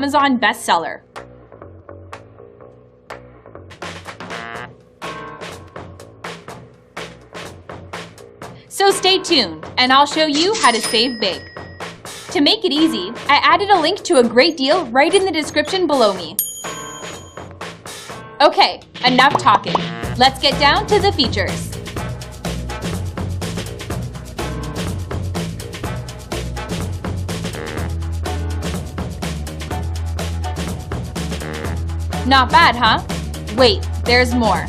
Amazon bestseller. So stay tuned, and I'll show you how to save big. To make it easy, I added a link to a great deal right in the description below me. Okay, enough talking. Let's get down to the features. Not bad, huh? Wait, there's more.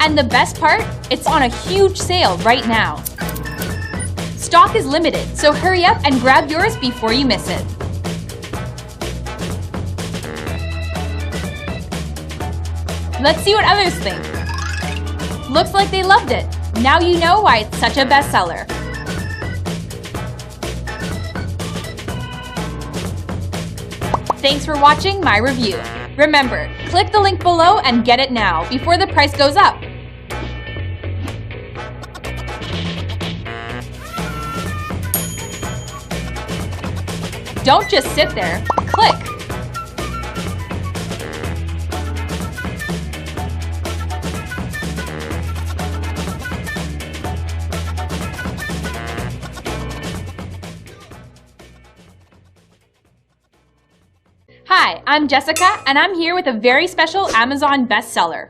And the best part, it's on a huge sale right now. Stock is limited, so hurry up and grab yours before you miss it. Let's see what others think. Looks like they loved it. Now you know why it's such a bestseller. Thanks for watching my review. Remember, click the link below and get it now before the price goes up. Don't just sit there. Click. Hi, I'm Jessica, and I'm here with a very special Amazon bestseller.